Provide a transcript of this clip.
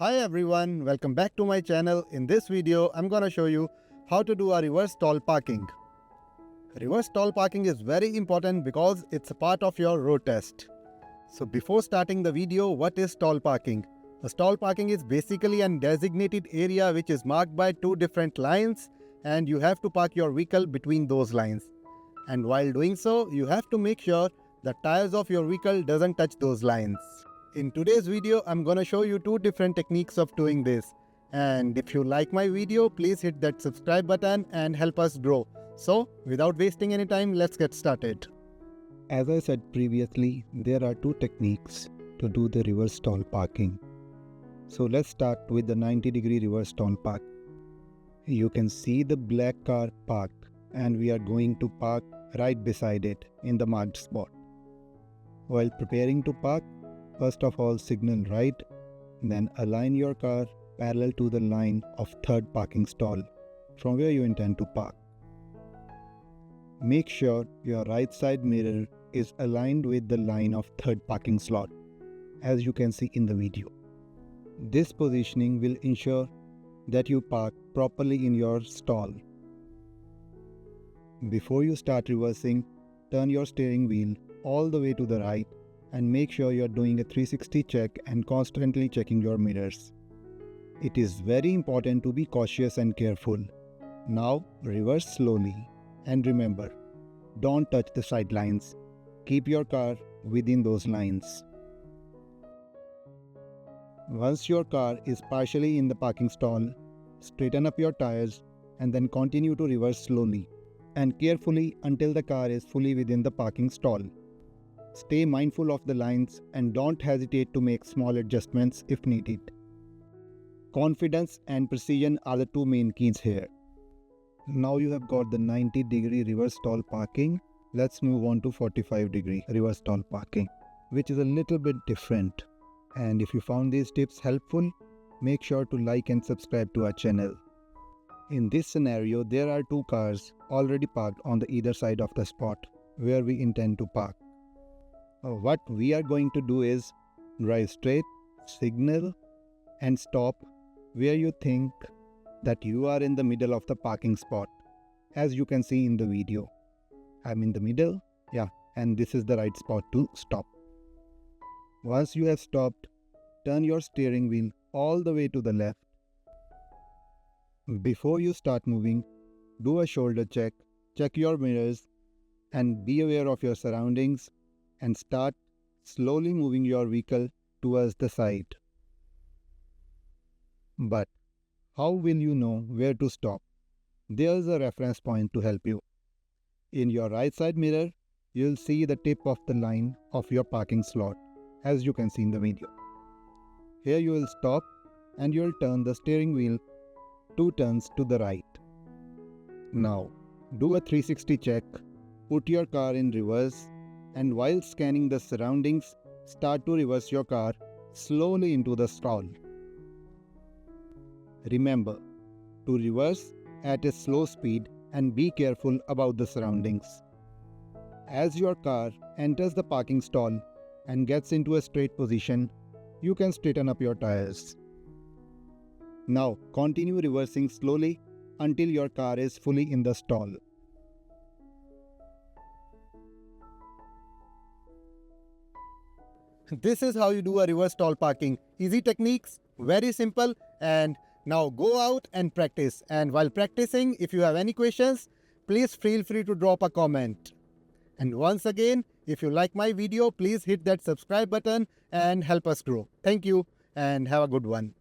Hi everyone, welcome back to my channel. In this video, I'm gonna show you how to do a reverse stall parking. Reverse stall parking is very important because it's a part of your road test. So before starting the video, what is stall parking? A stall parking is basically a designated area which is marked by two different lines and you have to park your vehicle between those lines. And while doing so, you have to make sure the tires of your vehicle doesn't touch those lines. In today's video, I'm gonna show you two different techniques of doing this. And if you like my video, please hit that subscribe button and help us grow. So, without wasting any time, let's get started. As I said previously, there are two techniques to do the reverse stall parking. So let's start with the 90-degree reverse stall park. You can see the black car parked and we are going to park right beside it in the marked spot. While preparing to park, first of all signal right, then align your car parallel to the line of third parking stall from where you intend to park. Make sure your right side mirror is aligned with the line of third parking slot, as you can see in the video. This positioning will ensure that you park properly in your stall. Before you start reversing, turn your steering wheel all the way to the right and make sure you are doing a 360 check and constantly checking your mirrors. It is very important to be cautious and careful. Now reverse slowly and remember, don't touch the sidelines. Keep your car within those lines. Once your car is partially in the parking stall, straighten up your tires and then continue to reverse slowly and carefully until the car is fully within the parking stall. Stay mindful of the lines and don't hesitate to make small adjustments if needed. Confidence and precision are the two main keys here. Now you have got the 90-degree reverse stall parking. Let's move on to 45-degree reverse stall parking, which is a little bit different. And if you found these tips helpful, make sure to like and subscribe to our channel. In this scenario, there are two cars already parked on the either side of the spot where we intend to park. What we are going to do is drive straight, signal and stop where you think that you are in the middle of the parking spot. As you can see in the video, I'm in the middle, and this is the right spot to stop. Once you have stopped, turn your steering wheel all the way to the left. Before you start moving, do a shoulder check, check your mirrors and be aware of your surroundings and start slowly moving your vehicle towards the side. But how will you know where to stop? There is a reference point to help you. In your right side mirror, you'll see the tip of the line of your parking slot, as you can see in the video. Here you will stop and you'll turn the steering wheel 2 turns to the right. Now, do a 360 check, put your car in reverse, and while scanning the surroundings, start to reverse your car slowly into the stall. Remember to reverse at a slow speed and be careful about the surroundings. As your car enters the parking stall and gets into a straight position, you can straighten up your tires. Now continue reversing slowly until your car is fully in the stall. This is how you do a reverse stall parking. Easy techniques, very simple, and now go out and practice. And while practicing, if you have any questions, please feel free to drop a comment. And once again, if you like my video, please hit that subscribe button and help us grow. Thank you and have a good one.